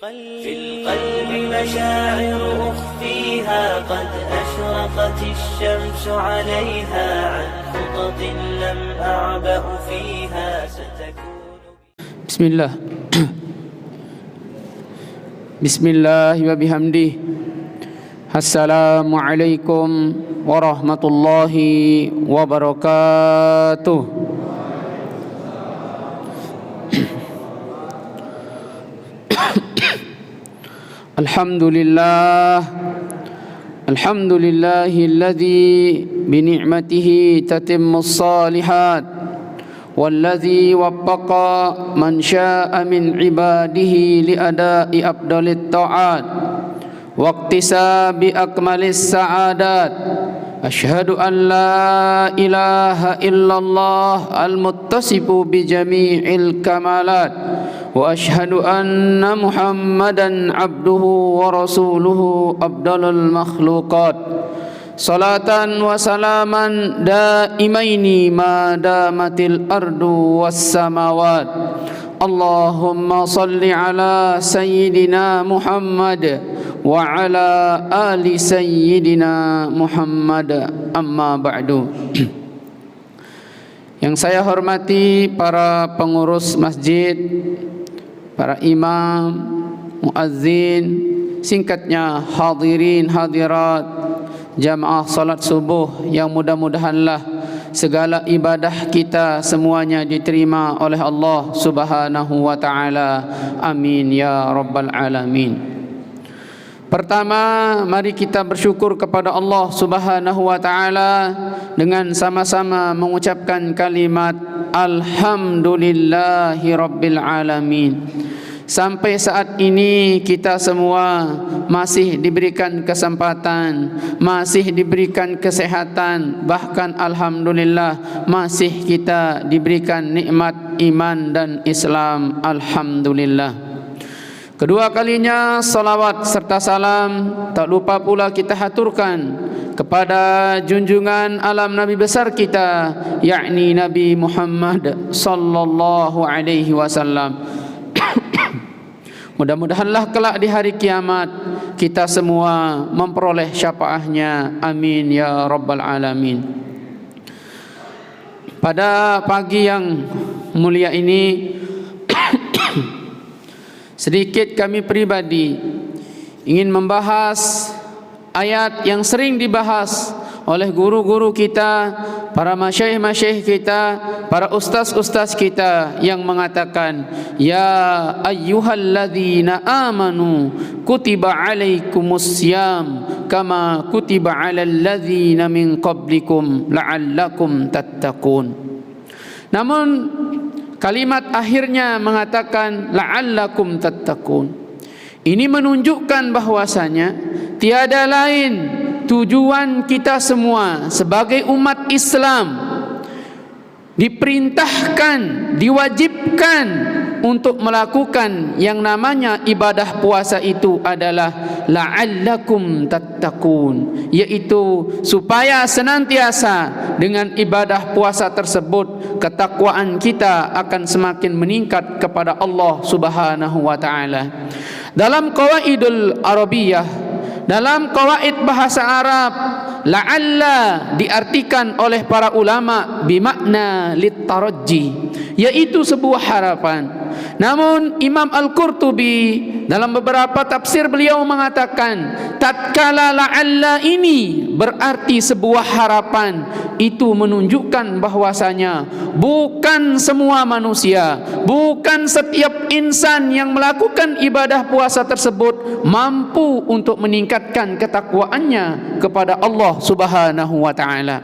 في القلب مشاعر أخفيها قد أشرقت الشمس عليها عن خطط لم أعبأ فيها ستكون بسم الله بسم الله وبحمده السلام عليكم ورحمة الله وبركاته. الحمد لله الذي بنعمته تتم الصالحات والذي وفق من شاء من عباده لأداء أفضل الطاعات واكتساب أكمل السعادات. أشهد أن لا إله إلا الله المتصف بجميع الكمالات وأشهد أن محمدا عبده ورسوله أفضل المخلوقات صلاة وسلاما دائمين ما دامت الأرض والسماوات. اللهم صل على سيدنا محمد وعلى آل سيدنا Muhammad. Amma ba'du. Yang saya hormati para pengurus masjid, para imam, muazzin, singkatnya hadirin hadirat jamaah salat subuh, yang mudah-mudahanlah segala ibadah kita semuanya diterima oleh Allah Subhanahu wa taala. Amin ya rabbal alamin. Pertama, mari kita bersyukur kepada Allah Subhanahu wa taala dengan sama-sama mengucapkan kalimat alhamdulillahi rabbil alamin. Sampai saat ini kita semua masih diberikan kesempatan, masih diberikan kesehatan, bahkan alhamdulillah masih kita diberikan nikmat iman dan Islam. Alhamdulillah. Kedua kalinya salawat serta salam tak lupa pula kita haturkan kepada junjungan alam Nabi besar kita, yakni Nabi Muhammad sallallahu alaihi wasallam. Mudah-mudahanlah kelak di hari kiamat kita semua memperoleh syafaatnya. Amin ya rabbal alamin. Pada pagi yang mulia ini sedikit kami pribadi ingin membahas ayat yang sering dibahas oleh guru-guru kita, para masyayikh-masyayikh kita, para ustaz-ustaz kita, yang mengatakan ya ayyuhalladzina amanu kutiba alaikumussyam kama kutiba alal ladzina min qablikum la'allakum tattaqun. Namun kalimat akhirnya mengatakan la'allakum tattaqun. Ini menunjukkan bahwasanya tiada lain tujuan kita semua sebagai umat Islam diperintahkan, diwajibkan untuk melakukan yang namanya ibadah puasa itu adalah la'allakum tattaqun, yaitu supaya senantiasa dengan ibadah puasa tersebut ketakwaan kita akan semakin meningkat kepada Allah Subhanahu wa taala. Dalam qawaidul arabiyah, dalam qawaid bahasa Arab, la'alla diartikan oleh para ulama bimakna litarajji, yaitu sebuah harapan. Namun Imam Al-Qurtubi dalam beberapa tafsir beliau mengatakan tatkala la'alla ini berarti sebuah harapan, itu menunjukkan bahwasanya bukan semua manusia, bukan setiap insan yang melakukan ibadah puasa tersebut mampu untuk meningkatkan ketakwaannya kepada Allah Subhanahu wa taala.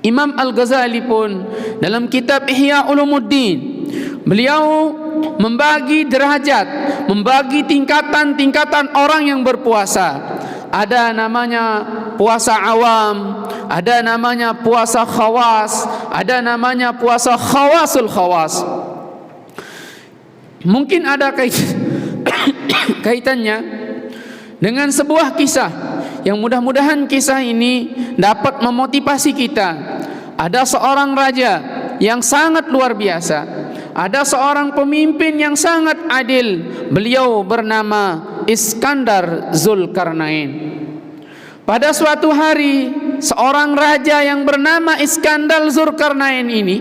Imam Al-Ghazali pun dalam kitab Ihya Ulumuddin, beliau membagi derajat, membagi tingkatan-tingkatan orang yang berpuasa. Ada namanya puasa awam, ada namanya puasa khawas, ada namanya puasa khawasul khawas. Mungkin ada kaitannya dengan sebuah kisah yang mudah-mudahan kisah ini dapat memotivasi kita. Ada seorang raja yang sangat luar biasa. ada seorang pemimpin yang sangat adil. Beliau bernama Iskandar Zulkarnain. Pada suatu hari, seorang raja yang bernama Iskandar Zulkarnain ini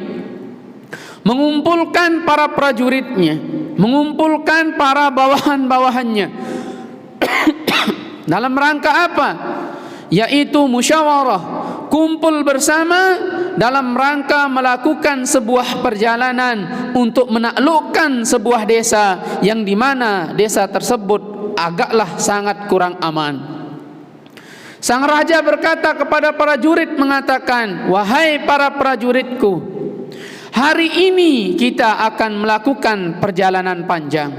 mengumpulkan para prajuritnya, mengumpulkan para bawahan-bawahannya dalam rangka apa? Yaitu musyawarah, kumpul bersama dalam rangka melakukan sebuah perjalanan untuk menaklukkan sebuah desa yang dimana desa tersebut agaklah sangat kurang aman. Sang raja berkata kepada prajurit mengatakan, "Wahai para prajuritku, hari ini kita akan melakukan perjalanan panjang.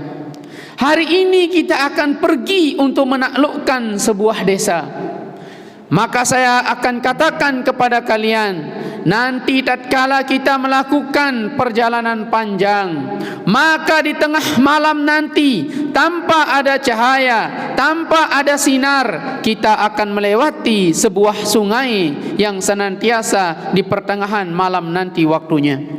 Hari ini kita akan pergi untuk menaklukkan sebuah desa. Maka saya akan katakan kepada kalian, nanti tatkala kita melakukan perjalanan panjang, maka di tengah malam nanti, tanpa ada cahaya, tanpa ada sinar, kita akan melewati sebuah sungai yang senantiasa di pertengahan malam nanti waktunya.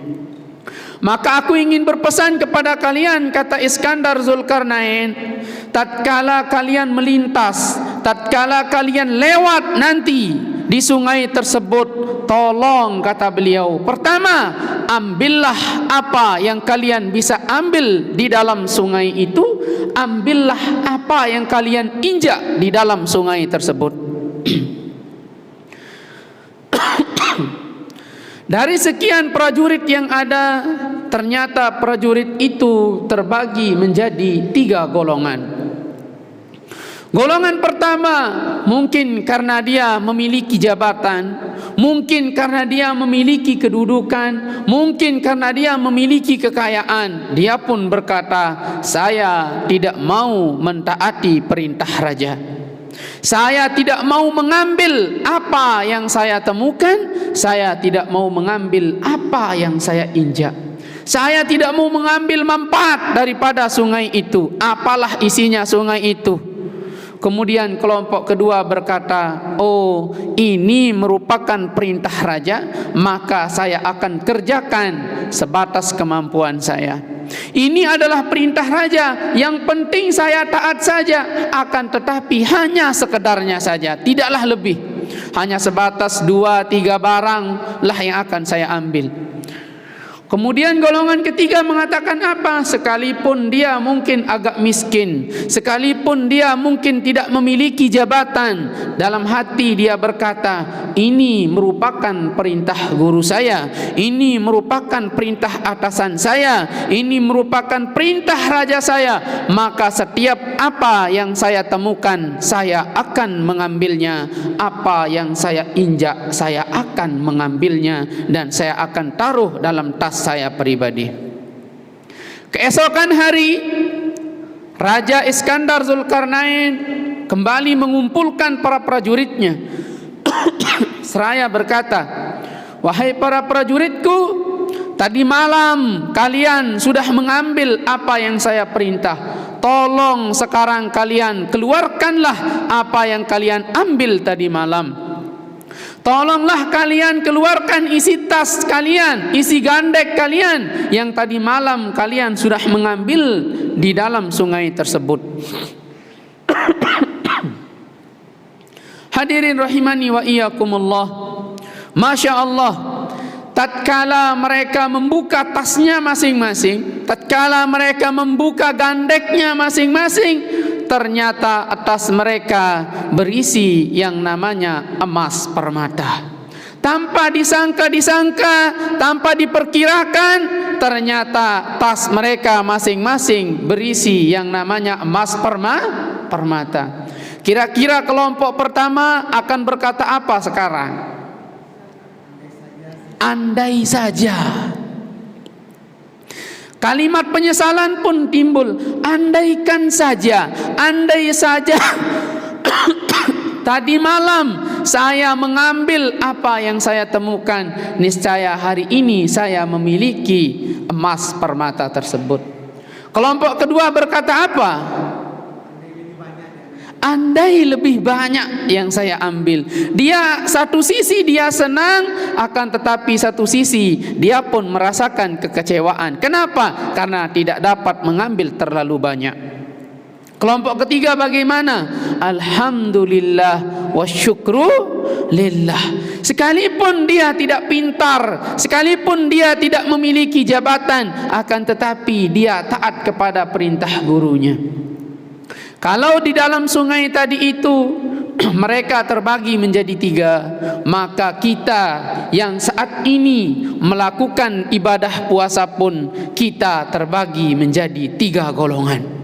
Maka aku ingin berpesan kepada kalian," kata Iskandar Zulkarnain, "tatkala kalian melintas, tatkala kalian lewat nanti di sungai tersebut, tolong," kata beliau, "pertama, ambillah apa yang kalian bisa ambil di dalam sungai itu, ambillah apa yang kalian injak di dalam sungai tersebut." Dari sekian prajurit yang ada, ternyata prajurit itu terbagi menjadi 3 golongan. Golongan pertama, mungkin karena dia memiliki jabatan, mungkin karena dia memiliki kedudukan, mungkin karena dia memiliki kekayaan, dia pun berkata, "Saya tidak mau mentaati perintah raja. Saya tidak mau mengambil apa yang saya temukan, saya tidak mau mengambil apa yang saya injak. Saya tidak mau mengambil manfaat daripada sungai itu, apalah isinya sungai itu." Kemudian kelompok kedua berkata, "Oh, ini merupakan perintah raja, maka saya akan kerjakan sebatas kemampuan saya. Ini adalah perintah raja, yang penting saya taat saja, akan tetapi hanya sekedarnya saja, tidaklah lebih. Hanya sebatas 2-3 barang lah yang akan saya ambil." Kemudian golongan ketiga mengatakan apa? Sekalipun dia mungkin agak miskin, sekalipun dia mungkin tidak memiliki jabatan, dalam hati dia berkata, "Ini merupakan perintah guru saya, ini merupakan perintah atasan saya, ini merupakan perintah raja saya, maka setiap apa yang saya temukan, saya akan mengambilnya. Apa yang saya injak, saya akan mengambilnya, dan saya akan taruh dalam tas saya pribadi." Keesokan hari, Raja Iskandar Zulkarnain kembali mengumpulkan para prajuritnya. Seraya berkata, "Wahai para prajuritku, tadi malam kalian sudah mengambil apa yang saya perintah. Tolong sekarang kalian keluarkanlah apa yang kalian ambil tadi malam. Tolonglah kalian keluarkan isi tas kalian, isi gandek kalian yang tadi malam kalian sudah mengambil di dalam sungai tersebut." Hadirin rahimani wa iyyakumullah. Masya Allah, tatkala mereka membuka tasnya masing-masing, tatkala mereka membuka gandeknya masing-masing, ternyata atas mereka berisi yang namanya emas permata. Tanpa disangka-disangka, tanpa diperkirakan, ternyata tas mereka masing-masing berisi yang namanya emas permata. Kira-kira kelompok pertama akan berkata apa sekarang? Andai saja. Kalimat penyesalan pun timbul. Andaikan saja, andai saja tadi malam saya mengambil apa yang saya temukan, niscaya hari ini saya memiliki emas permata tersebut. Kelompok kedua berkata apa? andai lebih banyak yang saya ambil. Dia satu sisi dia senang, akan tetapi satu sisi dia pun merasakan kekecewaan. Kenapa? Karena tidak dapat mengambil terlalu banyak. Kelompok ketiga bagaimana? Alhamdulillah wasyukru lillah. Sekalipun dia tidak pintar, sekalipun dia tidak memiliki jabatan, akan tetapi dia taat kepada perintah gurunya. Kalau di dalam sungai tadi itu mereka terbagi menjadi 3, maka kita yang saat ini melakukan ibadah puasa pun kita terbagi menjadi 3 golongan.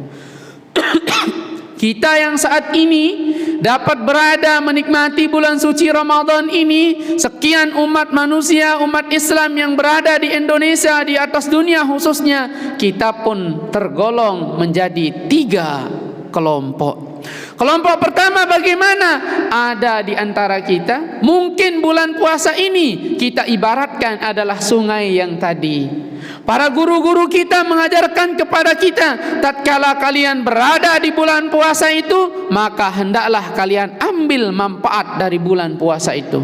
Kita yang saat ini dapat berada menikmati bulan suci Ramadan ini, sekian umat manusia, umat Islam yang berada di Indonesia, di atas dunia khususnya, kita pun tergolong menjadi 3 kelompok. Kelompok pertama bagaimana? Ada di antara kita, mungkin bulan puasa ini kita ibaratkan adalah sungai yang tadi. Para guru-guru kita mengajarkan kepada kita, tatkala kalian berada di bulan puasa itu, maka hendaklah kalian ambil manfaat dari bulan puasa itu.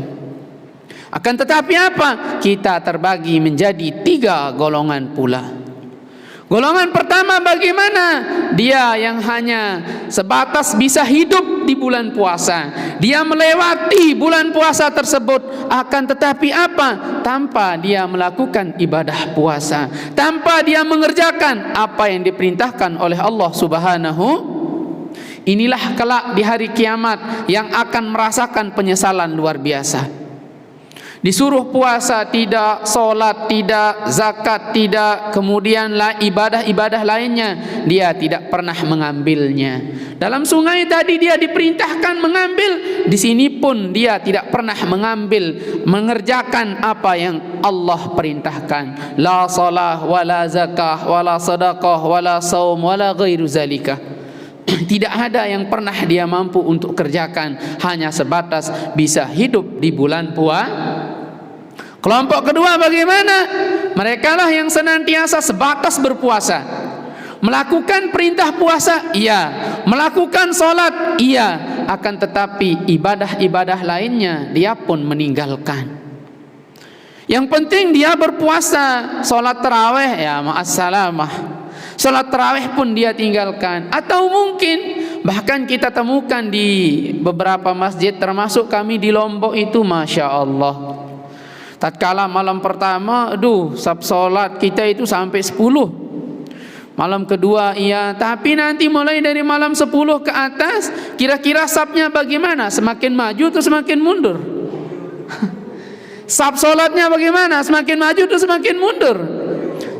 Akan tetapi apa? Kita terbagi menjadi 3 golongan pula. Golongan pertama bagaimana? Dia yang hanya sebatas bisa hidup di bulan puasa. Dia melewati bulan puasa tersebut, akan tetapi apa? Tanpa dia melakukan ibadah puasa, tanpa dia mengerjakan apa yang diperintahkan oleh Allah Subhanahu. Inilah kelak di hari kiamat yang akan merasakan penyesalan luar biasa. Disuruh puasa tidak, solat tidak, zakat tidak, kemudian ibadah-ibadah lainnya dia tidak pernah mengambilnya. Dalam sungai tadi dia diperintahkan mengambil, di sini pun dia tidak pernah mengerjakan apa yang Allah perintahkan. La salah wala zakah wala sadaqah wala saum wala ghairu zalika. Tidak ada yang pernah dia mampu untuk kerjakan, hanya sebatas bisa hidup di bulan puasa. Kelompok kedua bagaimana? Mereka lah yang senantiasa sebatas berpuasa, melakukan perintah puasa, iya, melakukan solat, iya, akan tetapi ibadah-ibadah lainnya dia pun meninggalkan. Yang penting dia berpuasa, solat tarawih, ya ma'assalamah, solat tarawih pun dia tinggalkan. Atau mungkin bahkan kita temukan di beberapa masjid, termasuk kami di Lombok itu, Masya Allah, tatkala malam pertama, sab solat kita itu sampai 10. Malam kedua iya, tapi nanti mulai dari malam 10 ke atas, kira-kira sabnya bagaimana? Semakin maju atau semakin mundur? Sab solatnya bagaimana? Semakin maju atau semakin mundur?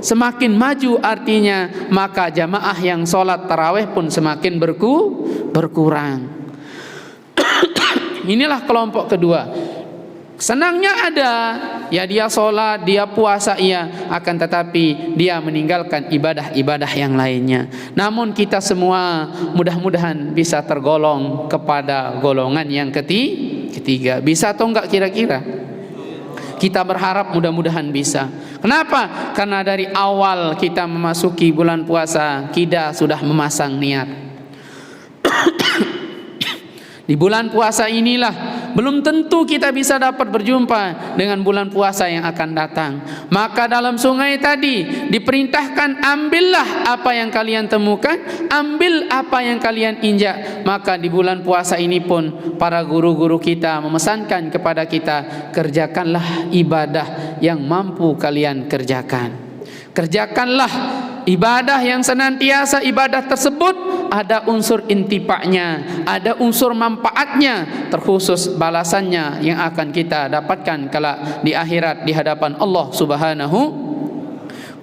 Semakin maju, artinya maka jamaah yang solat tarawih pun semakin berkurang. Inilah kelompok kedua. Senangnya ada, ya dia sholat, dia puasa, iya, akan tetapi dia meninggalkan ibadah-ibadah yang lainnya. Namun kita semua mudah-mudahan bisa tergolong kepada golongan yang ketiga. Bisa atau enggak kira-kira? Kita berharap mudah-mudahan bisa. Kenapa? Karena dari awal kita memasuki bulan puasa, kita sudah memasang niat. Di bulan puasa inilah belum tentu kita bisa dapat berjumpa dengan bulan puasa yang akan datang. Maka dalam sungai tadi diperintahkan, ambillah apa yang kalian temukan, ambil apa yang kalian injak. Maka di bulan puasa ini pun para guru-guru kita memesankan kepada kita, kerjakanlah ibadah yang mampu kalian kerjakan. Kerjakanlah ibadah yang senantiasa ibadah tersebut ada unsur intifaknya, ada unsur manfaatnya, terkhusus balasannya yang akan kita dapatkan kelak di akhirat di hadapan Allah Subhanahu.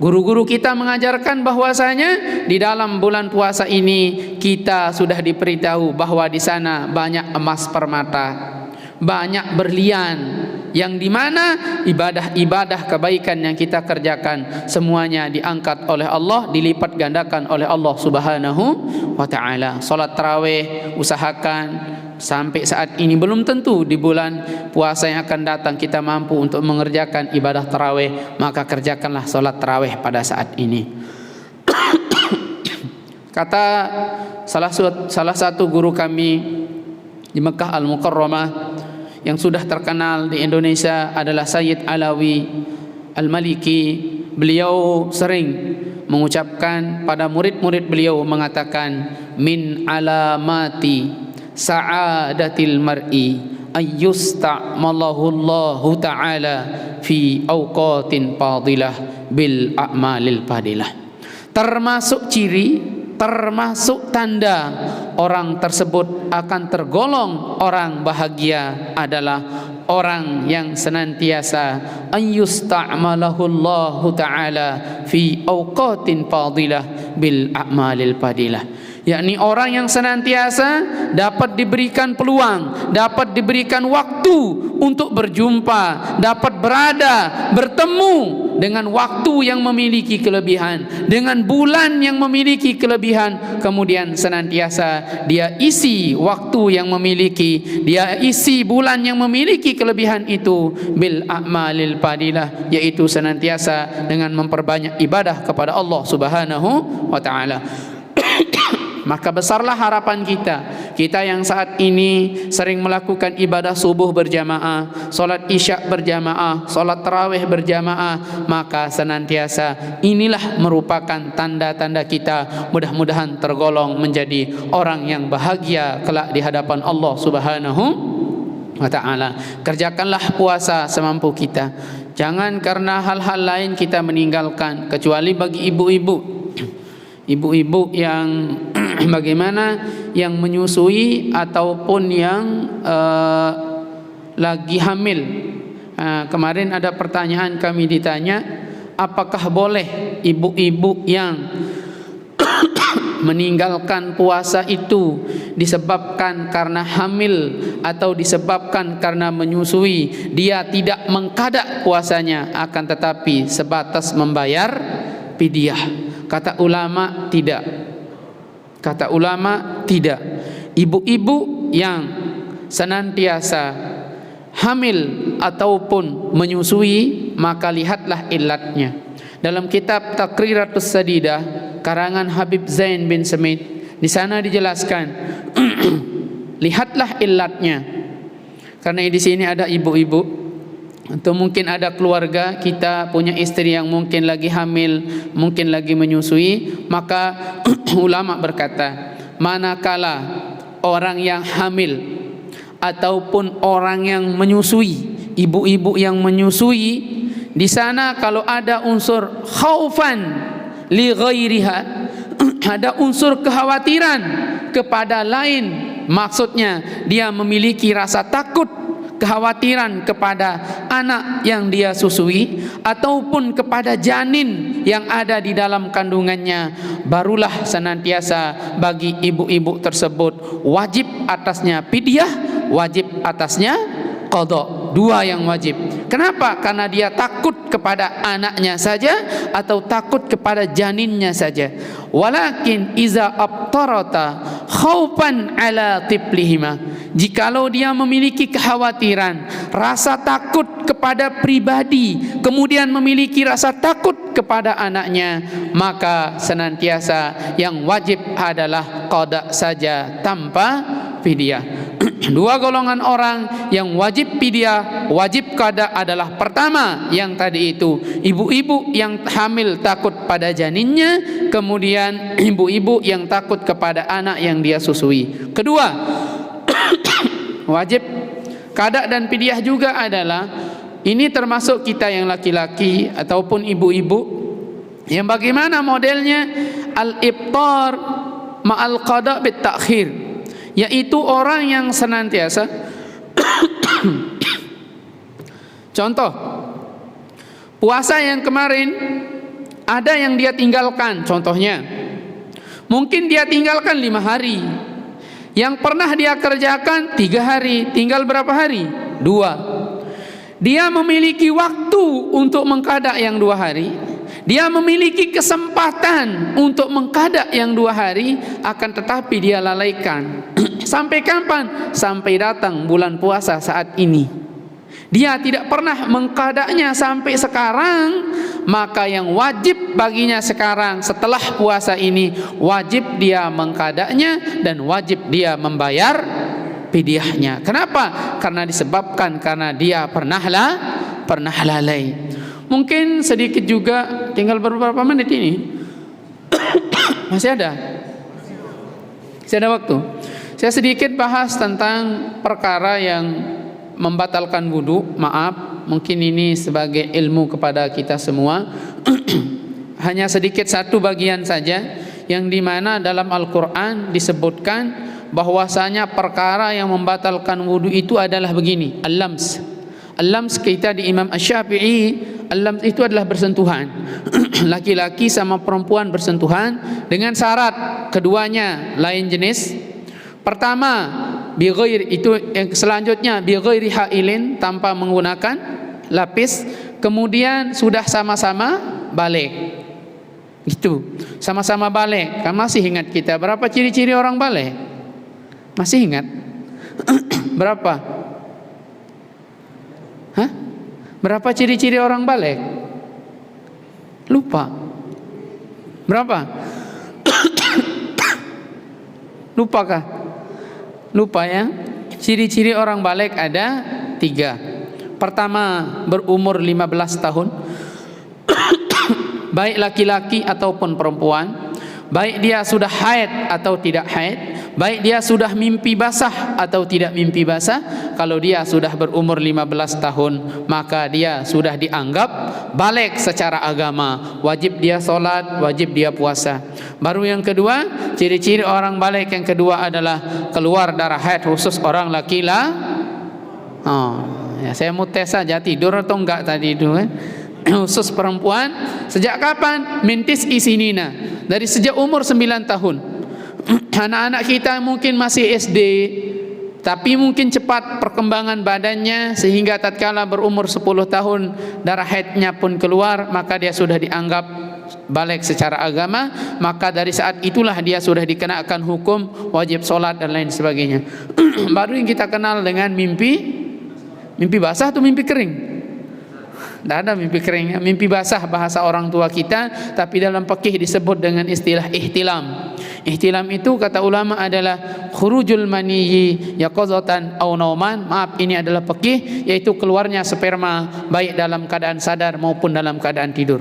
Guru-guru kita mengajarkan bahwasanya di dalam bulan puasa ini kita sudah diberitahu bahwa di sana banyak emas permata, banyak berlian, yang dimana ibadah-ibadah kebaikan yang kita kerjakan semuanya diangkat oleh Allah, dilipat gandakan oleh Allah Subhanahu wa ta'ala. Salat tarawih usahakan, sampai saat ini belum tentu di bulan puasa yang akan datang kita mampu untuk mengerjakan ibadah tarawih, maka kerjakanlah salat tarawih pada saat ini. Kata salah satu guru kami di Mekah Al-Mukarramah yang sudah terkenal di Indonesia adalah Sayyid Alawi Al-Maliki. Beliau sering mengucapkan pada murid-murid beliau, mengatakan, min alamati sa'adatil mar'i ayyusta'malahu Allahu ta'ala fi awqatin fadilah bil a'malil fadilah. Termasuk ciri, termasuk tanda orang tersebut akan tergolong orang bahagia adalah orang yang senantiasa ayyusta'malahu Allahu ta'ala fi awqatin fadilah bil a'malil fadilah, yakni orang yang senantiasa dapat diberikan peluang, dapat diberikan waktu untuk berjumpa, dapat berada, bertemu dengan waktu yang memiliki kelebihan, dengan bulan yang memiliki kelebihan, kemudian senantiasa dia isi waktu yang memiliki, dia isi bulan yang memiliki kelebihan itu bil a'malil fadilah, yaitu senantiasa dengan memperbanyak ibadah kepada Allah Subhanahu wa taala. Maka besarlah harapan kita yang saat ini sering melakukan ibadah subuh berjamaah, solat isya berjamaah, solat tarawih berjamaah, maka senantiasa inilah merupakan tanda-tanda kita mudah-mudahan tergolong menjadi orang yang bahagia kelak di hadapan Allah Subhanahu wa ta'ala. Kerjakanlah puasa semampu kita, jangan karena hal-hal lain kita meninggalkan, kecuali bagi ibu-ibu yang bagaimana yang menyusui ataupun yang lagi hamil. Kemarin ada pertanyaan kami ditanya, apakah boleh ibu-ibu yang meninggalkan puasa itu disebabkan karena hamil atau disebabkan karena menyusui, dia tidak mengqada puasanya, akan tetapi sebatas membayar fidyah? Kata ulama tidak. Kata ulama tidak. Ibu-ibu yang senantiasa hamil ataupun menyusui, maka lihatlah illatnya. Dalam kitab Taqriratus Sadidah karangan Habib Zain bin Smith, di sana dijelaskan lihatlah illatnya. Karena di sini ada ibu-ibu atau mungkin ada keluarga kita punya istri yang mungkin lagi hamil, mungkin lagi menyusui, maka ulama berkata, manakala orang yang hamil ataupun orang yang menyusui, ibu-ibu yang menyusui, di sana kalau ada unsur khaufan li ghairiha, ada unsur kekhawatiran kepada lain, maksudnya dia memiliki rasa takut, kekhawatiran kepada anak yang dia susui ataupun kepada janin yang ada di dalam kandungannya, barulah senantiasa bagi ibu-ibu tersebut wajib atasnya fidyah, wajib atasnya qada. Dua yang wajib. Kenapa? Karena dia takut kepada anaknya saja atau takut kepada janinnya saja. Walakin iza abtarata khaufan ala tiplihima, jikalau dia memiliki kekhawatiran, rasa takut kepada pribadi, kemudian memiliki rasa takut kepada anaknya, maka senantiasa yang wajib adalah qada saja tanpa fidyah. Dua golongan orang yang wajib fidyah, wajib qada adalah pertama yang tadi itu, ibu-ibu yang hamil takut pada janinnya, kemudian ibu-ibu yang takut kepada anak yang dia susui. Kedua, wajib qada dan fidyah juga adalah, ini termasuk kita yang laki-laki ataupun ibu-ibu yang bagaimana modelnya al-ibtar ma'al qada bit ta'khir, yaitu orang yang senantiasa contoh, puasa yang kemarin ada yang dia tinggalkan, contohnya mungkin dia tinggalkan 5 hari, yang pernah dia kerjakan 3 hari, tinggal berapa hari? 2. Dia memiliki waktu untuk mengqada yang 2 hari, dia memiliki kesempatan untuk mengqada yang 2 hari, akan tetapi dia lalaikan. Sampai kapan? Sampai datang bulan puasa saat ini. dia tidak pernah mengqadanya sampai sekarang, maka yang wajib baginya sekarang setelah puasa ini, wajib dia mengqadanya dan wajib dia membayar fidyahnya. Kenapa? Karena disebabkan karena dia pernah lalai. Mungkin sedikit juga, tinggal beberapa menit ini. Masih ada waktu. Saya sedikit bahas tentang perkara yang membatalkan wudu. Maaf, mungkin ini sebagai ilmu kepada kita semua. Hanya sedikit satu bagian saja, yang dimana dalam Al-Quran disebutkan bahwasanya perkara yang membatalkan wudu itu adalah begini: al-lams. Al-lams kita di Imam Asy-Syafi'i, al-lams itu adalah bersentuhan. Laki-laki sama perempuan bersentuhan dengan syarat keduanya lain jenis. Pertama, bighair, itu yang selanjutnya bighairi hailin, tanpa menggunakan lapis. Kemudian sudah sama-sama balik. Itu sama-sama balik. Kan masih ingat kita berapa ciri-ciri orang balik? Masih ingat? Berapa? Hah? Berapa ciri-ciri orang balik? Lupa. Berapa? Lupakah? Lupa ya. Ciri-ciri orang balik ada 3. Pertama, berumur 15 tahun. Baik laki-laki ataupun perempuan. Baik dia sudah haid atau tidak haid. Baik dia sudah mimpi basah atau tidak mimpi basah. Kalau dia sudah berumur 15 tahun, maka dia sudah dianggap balik secara agama. Wajib dia sholat, wajib dia puasa. Baru yang kedua, ciri-ciri orang balik yang kedua adalah keluar darah haid khusus orang laki-laki. Ya, saya mau tes saja tidur atau enggak tadi itu kan. Khusus perempuan sejak kapan? Mintis isinina, dari sejak umur 9 tahun. Anak-anak kita mungkin masih SD, tapi mungkin cepat perkembangan badannya sehingga tatkala berumur 10 tahun darah haidnya pun keluar, maka dia sudah dianggap balik secara agama. Maka dari saat itulah dia sudah dikenakan hukum wajib sholat dan lain sebagainya. Baru yang kita kenal dengan mimpi basah atau mimpi kering. Tidak ada mimpi kering, mimpi basah bahasa orang tua kita, tapi dalam fikih disebut dengan istilah ihtilam. Ihtilam itu kata ulama adalah khurujul maniyyi yaqazatan aw nauman. Maaf, ini adalah fikih, yaitu keluarnya sperma baik dalam keadaan sadar maupun dalam keadaan tidur.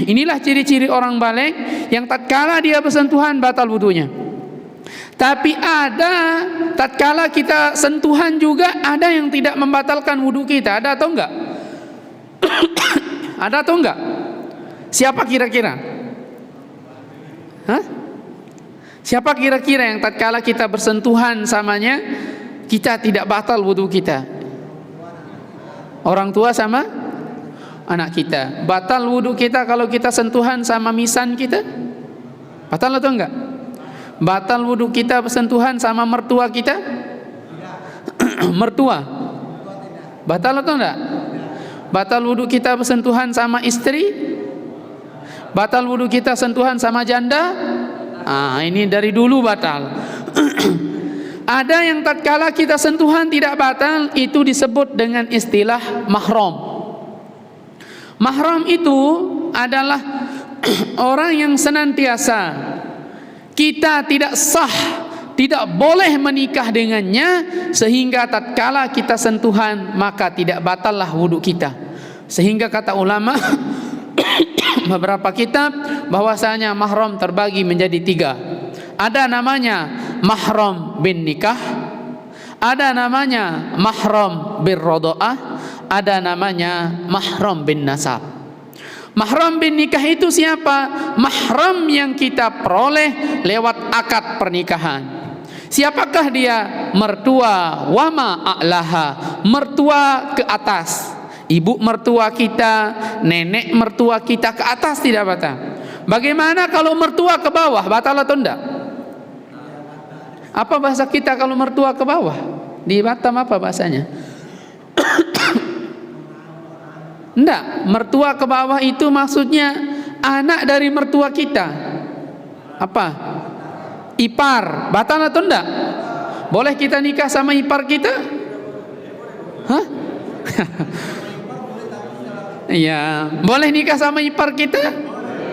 Inilah ciri-ciri orang balik yang tatkala dia bersentuhan batal wudunya. Tapi ada tatkala kita sentuhan juga ada yang tidak membatalkan wudu kita. Ada atau enggak? Ada atau enggak? Siapa kira-kira? Hah? Siapa kira-kira yang tatkala kita bersentuhan samanya kita tidak batal wudu kita? Orang tua sama anak kita. Batal wudu kita kalau kita sentuhan sama misan kita? Batal atau enggak? Batal wudu kita bersentuhan sama mertua kita? Mertua? Batal atau enggak? Batal wudu kita bersentuhan sama istri? Batal wudu kita sentuhan sama janda? Ini dari dulu batal. Ada yang tatkala kita sentuhan tidak batal, itu disebut dengan istilah mahram. Mahram itu adalah orang yang senantiasa kita tidak sah, tidak boleh menikah dengannya, sehingga tatkala kita sentuhan maka tidak batallah wudu kita. Sehingga kata ulama beberapa kitab bahwasanya mahram terbagi menjadi 3. Ada namanya mahram bin nikah, ada namanya mahram bin rodoah, ada namanya mahram bin nasab. Mahram bin nikah itu siapa? Mahram yang kita peroleh lewat akad pernikahan. Siapakah dia? Mertua, wama a'laha, mertua ke atas. Ibu mertua kita, nenek mertua kita ke atas tidak batal. Bagaimana kalau mertua ke bawah? Batal atau enggak? Apa bahasa kita kalau mertua ke bawah? Di Batam apa bahasanya? Enggak, mertua ke bawah itu maksudnya anak dari mertua kita. Apa? Ipar. Batal atau enggak? Boleh kita nikah sama ipar kita? Hah? Ya, boleh nikah sama ipar kita?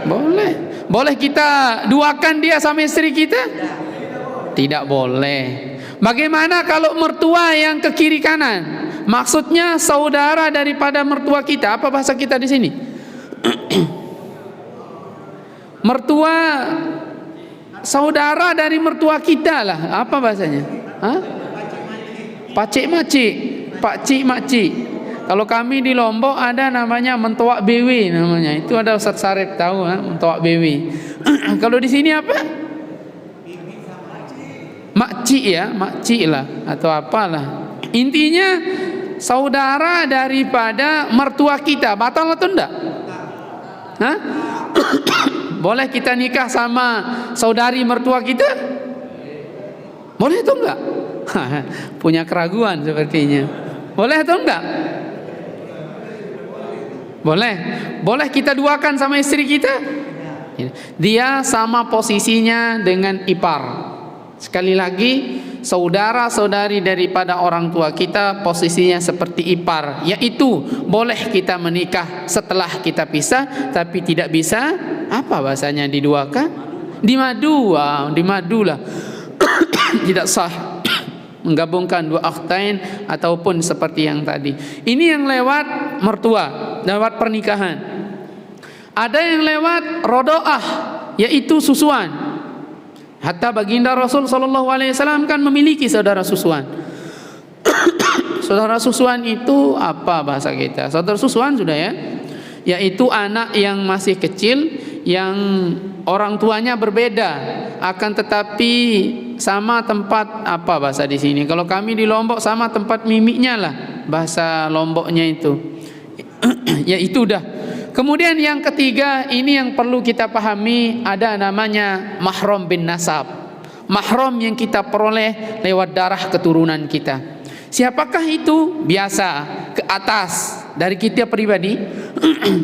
Boleh. Boleh kita duakan dia sama istri kita? Tidak boleh. Bagaimana kalau mertua yang ke kiri kanan? Maksudnya saudara daripada mertua kita. Apa bahasa kita di sini? Mertua, saudara dari mertua kita lah. Apa bahasanya? Hah? Pacik-macik, pakcik-makcik. Kalau kami di Lombok ada namanya mentoak BW namanya. Itu ada Ustaz Sarip tahu, mentoak BW. Kalau di sini apa? Makcik ya, makcik lah atau apalah. Intinya saudara daripada mertua kita. Batal atau enggak? Hah? Boleh kita nikah sama saudari mertua kita? Boleh atau enggak? Punya keraguan sepertinya. Boleh atau enggak? Boleh. Boleh kita duakan sama istri kita? Dia sama posisinya dengan ipar. Sekali lagi, saudara-saudari daripada orang tua kita posisinya seperti ipar, yaitu boleh kita menikah setelah kita pisah, tapi tidak bisa apa bahasanya diduakan? Dimadu lah. Tidak sah menggabungkan dua akhtain ataupun seperti yang tadi. Ini yang lewat mertua, lewat pernikahan. Ada yang lewat rodoah, yaitu susuan. Hatta baginda Rasul SAW kan memiliki saudara susuan. Saudara susuan itu apa bahasa kita? Saudara susuan sudah ya, yaitu anak yang masih kecil yang orang tuanya berbeda, akan tetapi sama tempat apa bahasa di sini? Kalau kami di Lombok sama tempat mimiknya lah bahasa Lomboknya itu. Ya itu dah. Kemudian yang ketiga, ini yang perlu kita pahami, ada namanya mahram bin nasab. Mahram yang kita peroleh lewat darah keturunan kita. Siapakah itu? Biasa ke atas dari kita pribadi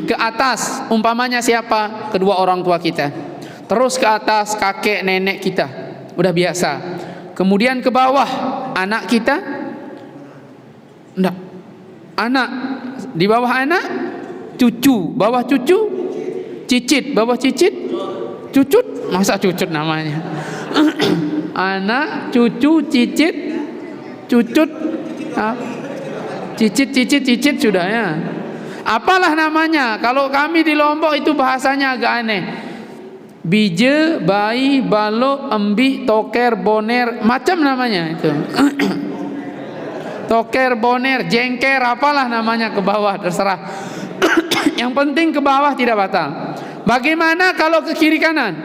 ke atas, umpamanya siapa? Kedua orang tua kita. Terus ke atas kakek nenek kita. Udah biasa. Kemudian ke bawah anak kita. Enggak. Anak, di bawah anak cucu, bawah cucu cicit, bawah cicit cucut, masa cucut namanya. Anak, cucu, cicit, cucut, cicit sudah ya. Apalah namanya? Kalau kami di Lombok itu bahasanya agak aneh. Bije, bayi, balok, embi, toker, boner, macam namanya itu. Toker, boner, jengker, apalah namanya ke bawah terserah. Yang penting ke bawah tidak batal. Bagaimana kalau ke kiri kanan?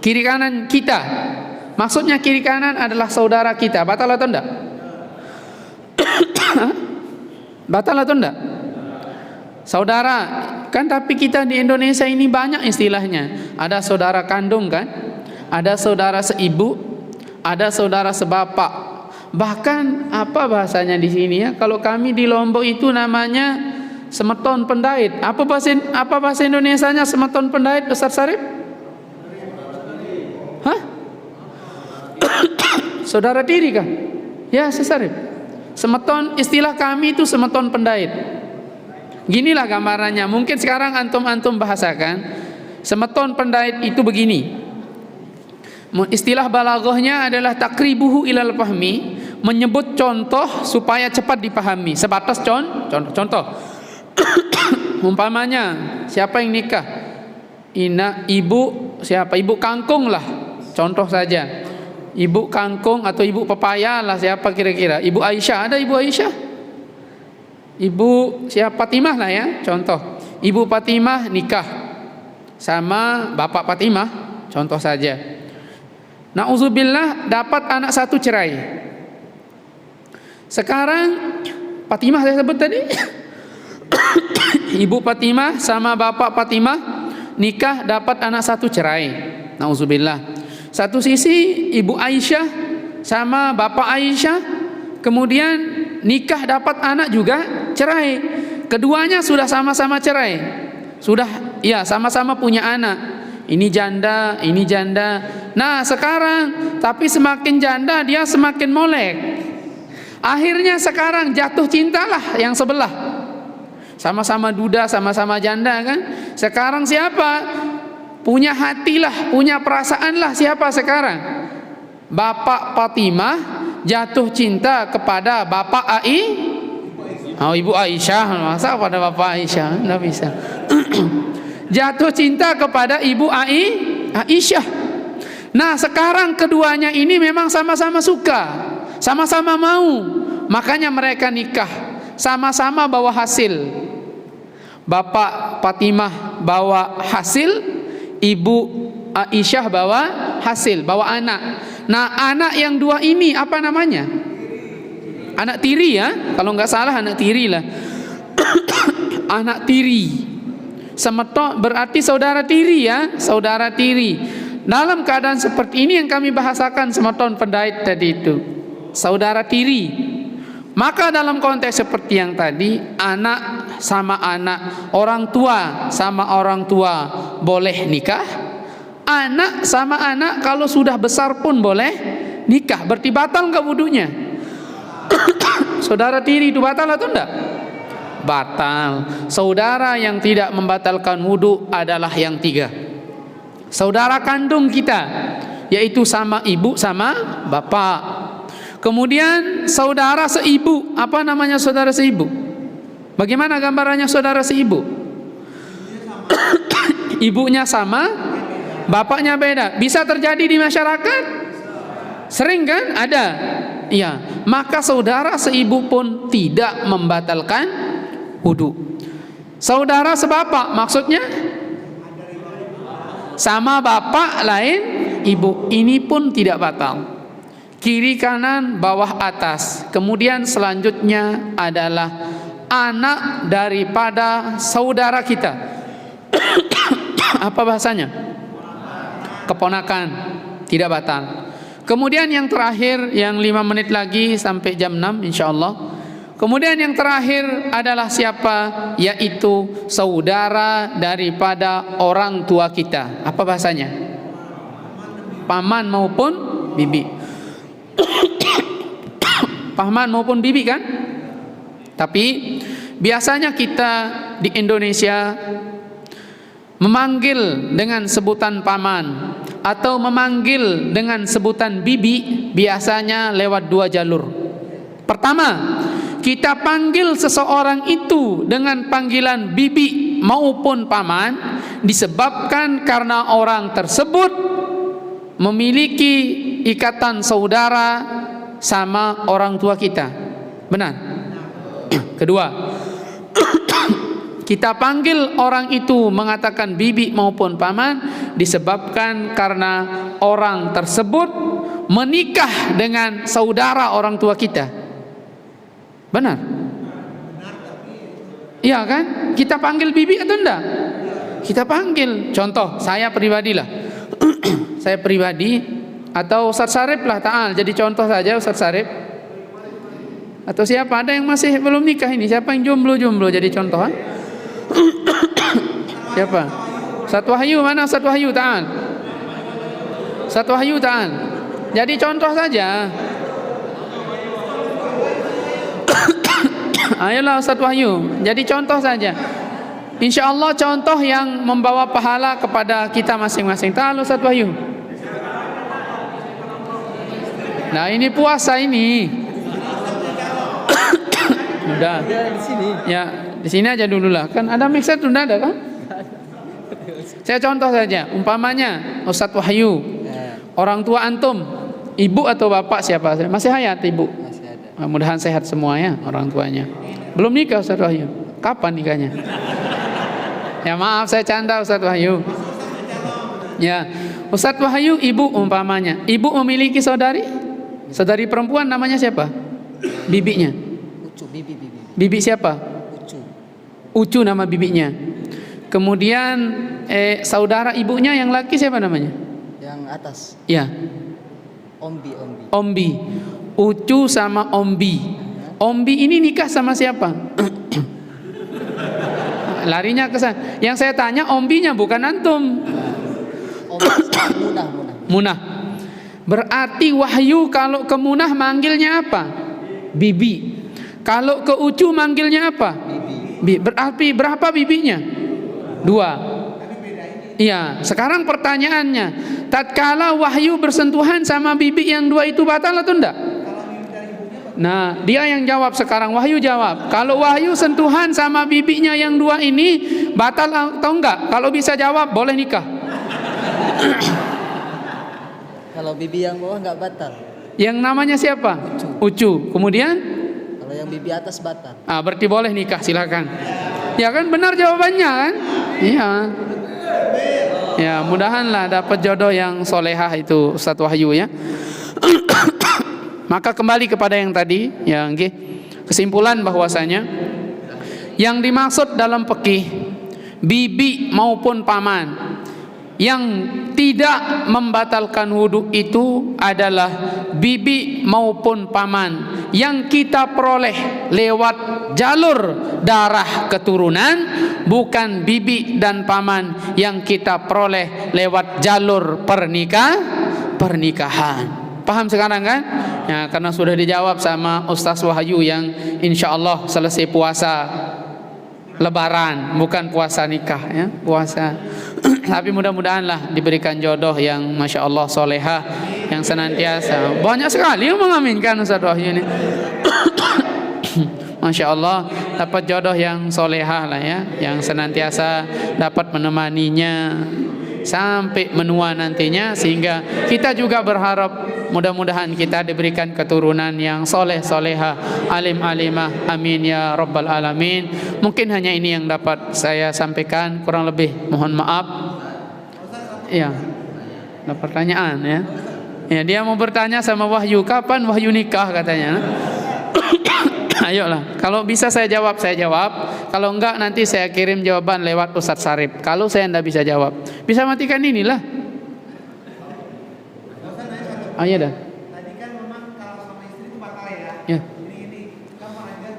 Kiri kanan kita. Maksudnya kiri kanan adalah saudara kita. Batal atau enggak? Batal atau enggak? Saudara kan, tapi kita di Indonesia ini banyak istilahnya. Ada saudara kandung kan? Ada saudara seibu, ada saudara sebapak. Bahkan apa bahasanya di sini ya? Kalau kami di Lombok itu namanya semeton pendait. Apa bahasa Indonesianya semeton pendait, Ustaz Sarip? Hah? Saudara tiri kah? Ya, Ustaz Sarip. Semeton, istilah kami itu semeton pendait. Ginilah gambarannya. Mungkin sekarang antum bahasakan. Semeton pendait itu begini. Istilah balaghahnya adalah takribuhu ilal fahmi, menyebut contoh supaya cepat dipahami. Sebatas contoh. Umpamanya siapa yang nikah? Ibu siapa? Ibu kangkung lah. Contoh saja. Ibu kangkung atau ibu pepaya lah, siapa kira-kira? Ibu Aisyah, ada ibu Aisyah? Ibu siapa? Fatimah lah ya, contoh. Ibu Fatimah nikah sama bapak Fatimah, contoh saja. Nauzubillah, dapat anak satu cerai. Sekarang Fatimah saya sebut tadi. Ibu Fatimah sama bapak Fatimah nikah, dapat anak satu cerai. Nauzubillah. Satu sisi ibu Aisyah sama bapak Aisyah kemudian nikah, dapat anak juga cerai. Keduanya sudah sama-sama cerai. Sudah ya sama-sama punya anak. Ini janda. Nah, sekarang tapi semakin janda dia semakin molek. Akhirnya sekarang jatuh cintalah yang sebelah. Sama-sama duda, sama-sama janda kan. Sekarang siapa? Punya hatilah, punya perasaanlah siapa sekarang? Bapak Fatimah jatuh cinta kepada Bapak Ibu Aisyah. Masa pada Bapak Aisyah? Enggak bisa. Jatuh cinta kepada Ibu Aisyah. Nah, sekarang keduanya ini memang sama-sama suka, sama-sama mau. Makanya mereka nikah, sama-sama bawa hasil. Bapak Fatimah bawa hasil, Ibu Aisyah bawa hasil, bawa anak. Nah, anak yang dua ini apa namanya? Anak tiri ya, kalau nggak salah anak tiri lah. Anak tiri. Semetok berarti saudara tiri ya, saudara tiri. Dalam keadaan seperti ini yang kami bahasakan semeton pendait tadi itu, saudara tiri. Maka dalam konteks seperti yang tadi, anak sama anak, orang tua sama orang tua boleh nikah. Anak sama anak kalau sudah besar pun boleh nikah. Berarti batal nggak wudunya? Saudara tiri itu batal atau enggak? Batal. Saudara yang tidak membatalkan wudu adalah yang tiga. Saudara kandung kita, yaitu sama ibu sama bapak. Kemudian saudara seibu. Apa namanya saudara seibu? Bagaimana gambarannya saudara seibu? Ibunya sama, bapaknya beda. Bisa terjadi di masyarakat? Sering kan? Ada. Iya. Maka saudara seibu pun tidak membatalkan wudu. Saudara sebapak maksudnya sama bapak lain ibu, ini pun tidak batal. Kiri kanan bawah atas. Kemudian selanjutnya adalah anak daripada saudara kita. Apa bahasanya? Keponakan, tidak batal. Kemudian yang terakhir, yang 5 menit lagi sampai jam 6 insyaallah. Kemudian yang terakhir adalah siapa? Yaitu saudara daripada orang tua kita. Apa bahasanya? Paman maupun bibi. Paman maupun bibi kan? Tapi biasanya kita di Indonesia memanggil dengan sebutan paman atau memanggil dengan sebutan bibi biasanya lewat 2 jalur. Pertama, kita panggil seseorang itu dengan panggilan bibi maupun paman disebabkan karena orang tersebut memiliki ikatan saudara sama orang tua kita. Benar? Kedua, kita panggil orang itu mengatakan bibi maupun paman disebabkan karena orang tersebut menikah dengan saudara orang tua kita. Benar? Iya kan? Kita panggil bibi atau enggak? Kita panggil. Contoh, saya pribadilah. Saya pribadi atau Ustaz Sarip lah, ta'al. Jadi contoh saja Ustaz Sarip. Atau siapa? Ada yang masih belum nikah ini? Siapa yang jomblo-jomblo jadi contoh? Ha? Siapa? Ustaz Wahyu, mana Ustaz Wahyu, ta'al? Ustaz Wahyu, ta'al. Jadi contoh saja. Ayolah Ustaz Wahyu, jadi contoh saja. Insya Allah contoh yang membawa pahala kepada kita masing-masing. Ta'al Ustaz Wahyu. Nah ini puasa ini. Udah. Ya di sini aja dulu lah. Kan ada mixer sudah ada kan? Saya contoh saja. Umpamanya Ustaz Wahyu, orang tua antum, ibu atau bapak siapa? Masih hayat ibu? Masih ada. Mudah-mudahan sehat semua ya orang tuanya. Belum nikah Ustaz Wahyu. Kapan nikahnya? Ya maaf saya canda Ustaz Wahyu. Ya Ustaz Wahyu ibu umpamanya. Ibu memiliki saudari? Saudari perempuan namanya siapa? Bibinya. Ucu, bibi. Bibi siapa? Ucu. Ucu nama bibinya. Kemudian saudara ibunya yang laki siapa namanya? Yang atas. Ya. Ombi. Ucu sama Ombi. Ombi ini nikah sama siapa? Larinya ke sana. Yang saya tanya Ombinya bukan antum. Munah. Berarti Wahyu kalau ke Munah manggilnya apa? bibi. Kalau ke Ucu manggilnya apa? Berarti berapa bibinya? 2. Iya, sekarang pertanyaannya, tatkala Wahyu bersentuhan sama bibi yang 2 itu batal atau enggak? Nah, dia yang jawab sekarang, Wahyu jawab. Kalau Wahyu sentuhan sama bibinya yang 2 ini batal atau enggak? Kalau bisa jawab, boleh nikah. Kalau bibi yang bawah nggak batal. Yang namanya siapa? Ucu. Kemudian? Kalau yang bibi atas batal. Berarti boleh nikah, silakan. Ya kan, benar jawabannya kan? Iya. Ya, mudahanlah dapat jodoh yang solehah itu Ustadz Wahyu ya. Maka kembali kepada yang tadi, ya, kesimpulan bahwasanya yang dimaksud dalam fikih bibi maupun paman yang tidak membatalkan wudhu itu adalah bibi maupun paman yang kita peroleh lewat jalur darah keturunan, bukan bibi dan paman yang kita peroleh lewat jalur pernikahan. Paham sekarang kan? Ya, karena sudah dijawab sama Ustaz Wahyu yang insya Allah selesai puasa Lebaran, bukan puasa nikah ya, puasa. Tapi mudah-mudahanlah diberikan jodoh yang masya Allah solehah, yang senantiasa. Banyak sekali yang mengaminkan Ustaz Wahyu ini. Masya Allah dapat jodoh yang solehah lah ya, yang senantiasa dapat menemaninya sampai menua nantinya, sehingga kita juga berharap mudah-mudahan kita diberikan keturunan yang soleh solehah, alim alimah, amin ya rabbal alamin. Mungkin hanya ini yang dapat saya sampaikan, kurang lebih mohon maaf. Ya, ada pertanyaan ya. Ya, dia mau bertanya sama Wahyu, kapan Wahyu nikah katanya. Ayolah, kalau bisa saya jawab. Kalau enggak nanti saya kirim jawaban lewat Ustadz Sarip. Kalau saya enggak bisa jawab, bisa matikan inilah. Ayo dah. Tadi kan memang kalau sama istri itu batal ya. Ya. Ini kan mengajar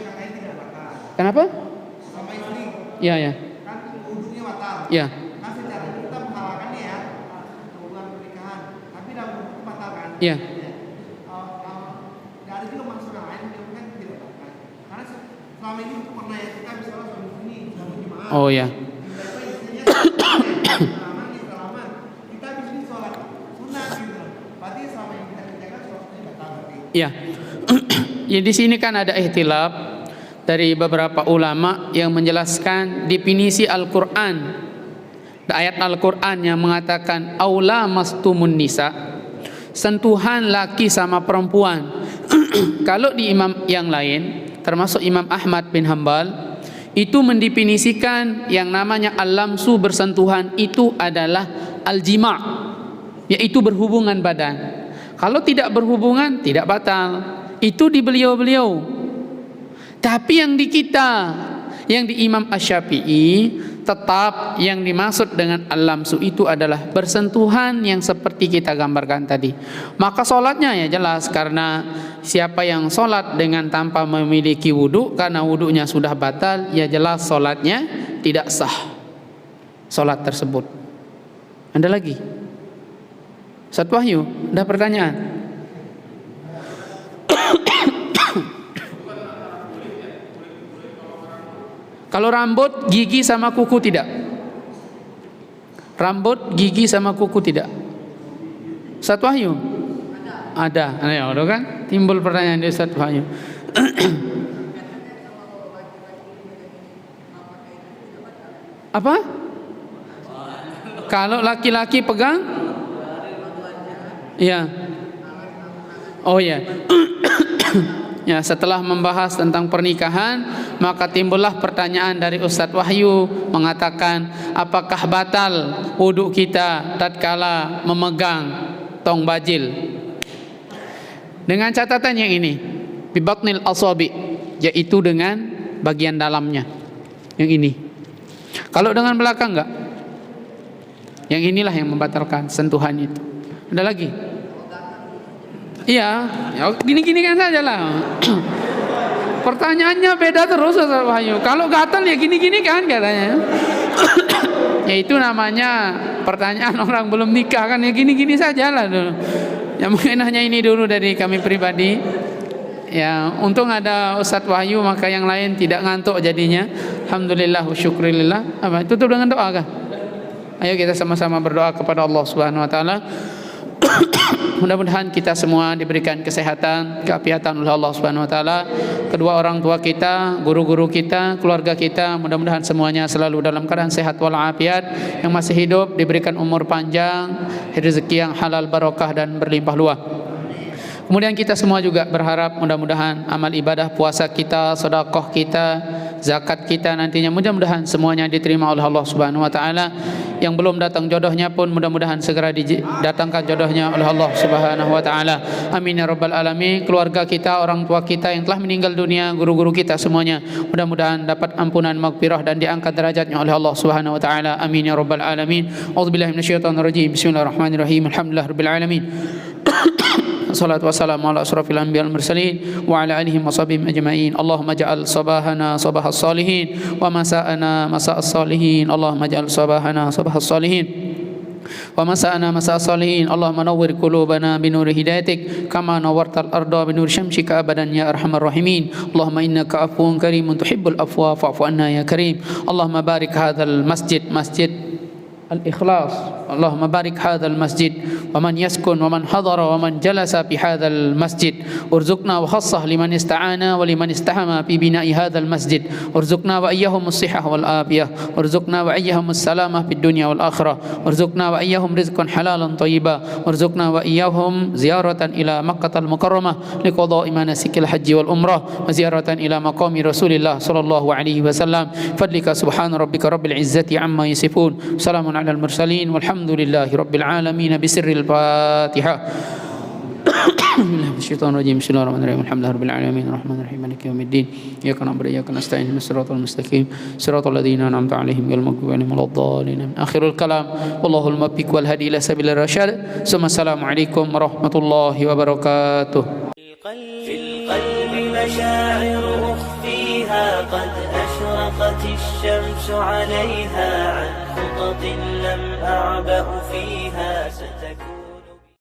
katanya tidak batal. Kenapa? Sama istri Ya. kan wudhunya batal. Ya. Kan secara kita menghalalkannya ya hubungan pernikahan, tapi dalam wudhu itu batal kan? Ya. Ada juga maksud lain yang kan tidak batal. Karena selama ini pernah ya kita misalnya suami ini sama jemaah. Oh ya. Kita di sini sholat sunat gitu. Berarti selama yang kita kerjakan sholatnya batal berarti. Ya. Ya, di sini kan ada ihtilaf dari beberapa ulama yang menjelaskan definisi Al-Qur'an. Ayat Al-Qur'an yang mengatakan aula mastumun nisa, sentuhan laki sama perempuan. Kalau di imam yang lain, termasuk Imam Ahmad bin Hambal, itu mendefinisikan yang namanya al-lamsu, bersentuhan, itu adalah al-jima', yaitu berhubungan badan. Kalau tidak berhubungan tidak batal. Itu di beliau-beliau. Tapi yang di kita, yang di Imam Asy-Syafi'i, tetap yang dimaksud dengan al-lamsu itu adalah bersentuhan yang seperti kita gambarkan tadi. Maka sholatnya ya jelas, karena siapa yang sholat dengan tanpa memiliki wudhu, karena wudhunya sudah batal, ya jelas sholatnya tidak sah, sholat tersebut. Ada lagi? Ustaz Wahyu, ada pertanyaan? Kalau rambut, gigi sama kuku tidak? Rambut, gigi sama kuku tidak? Ustaz Wahyu? Ada. Ya, udah kan? Timbul pertanyaan dari Ustaz Wahyu. Apa? Kalau laki-laki pegang? Ya. Oh ya. Ya, setelah membahas tentang pernikahan, maka timbullah pertanyaan dari Ustadz Wahyu mengatakan, apakah batal wudhu kita tatkala memegang tong bajil? Dengan catatan yang ini, bibatnil asabi, yaitu dengan bagian dalamnya. Yang ini. Kalau dengan belakang enggak? Yang inilah yang membatalkan sentuhan itu. Ada lagi? Iya, ya gini-gini kan saja lah. Pertanyaannya beda terus Ustaz Wahyu. Kalau gatal ya gini-gini kan katanya. Ya itu namanya pertanyaan orang belum nikah kan, ya gini-gini saja lah dulu. Ya mungkin hanya ini dulu dari kami pribadi. Ya, untung ada Ustadz Wahyu, maka yang lain tidak ngantuk jadinya. Alhamdulillah wa syukurillah. Apa? Tutup dengan doa kah? Ayo kita sama-sama berdoa kepada Allah Subhanahu wa taala. Mudah-mudahan kita semua diberikan kesehatan, keafiatan oleh Allah Subhanahu wa taala. Kedua orang tua kita, guru-guru kita, keluarga kita, mudah-mudahan semuanya selalu dalam keadaan sehat walafiat. Yang masih hidup diberikan umur panjang, rezeki yang halal, barokah dan berlimpah luas. Kemudian kita semua juga berharap mudah-mudahan amal ibadah puasa kita, sedekah kita, zakat kita nantinya mudah-mudahan semuanya diterima oleh Allah Subhanahu wa taala. Yang belum datang jodohnya pun mudah-mudahan segera didatangkan jodohnya oleh Allah Subhanahu wa taala. Amin ya rabbal alamin. Keluarga kita, orang tua kita yang telah meninggal dunia, guru-guru kita semuanya mudah-mudahan dapat ampunan, maghfirah dan diangkat derajatnya oleh Allah Subhanahu wa taala. Amin ya rabbal alamin. A'udzubillahi minasyaitonir rajim. Bismillahirrahmanirrahim. Alhamdulillahirabbil alamin. Salatu wassalamu ala asrafil anbiya wal mursalin wa ala alihi wa sahbihi ajma'in. Allahumma ja'al sabahana sabahas salihin wa masa'ana masa'as salihin. Allahumma ja'al sabahana sabahas salihin wa masa'ana masa'as salihin. Allahumma nawwir qulubana bi nuri hidayatik kama nawwartal arda bi nuri syamsika abadan ya arhamar rahimin. Allahumma innaka afuwun karimun tuhibbul afwa fa'fu anna ya karim. Allahumma barik hadzal masjid الإخلاص. اللهم بارك هذا المسجد ومن يسكن ومن حضر ومن جلس في هذا المسجد. ارزقنا وخصه لمن استعان ولمن استحم في بناء هذا المسجد. ارزقنا وإياهم الصحة والعافية. ارزقنا وإياهم السلامة في الدنيا والآخرة. ارزقنا وإياهم رزقا حلالا طيبا. ارزقنا وإياهم زيارة إلى مكة المكرمة لقضاء مناسك الحج والعمرة وزيارة إلى مقام رسول الله صلى الله عليه وسلم. فضلك سبحان ربك رب العزة عما يصفون. سلام على المرسلين والحمد لله رب العالمين بسر الفاتحة. الشيطان الرجيم. بسم الله الرحمن الرحيم. الحمد لله رب العالمين الرحمن الرحيم مالك يوم الدين. إياك نعبد وإياك نستعين اهدنا الصراط المستقيم صراط الذين أنعمت عليهم غير المغضوب عليهم ولا الضالين. آخر الكلام والله الموفق والهادي إلى سبيل الرشاد. ثم السلام عليكم ورحمة الله وبركاته. في القلب مشاعر أخفيها قد أشرقت الشمس عليها عن خطط لم أعبأ فيها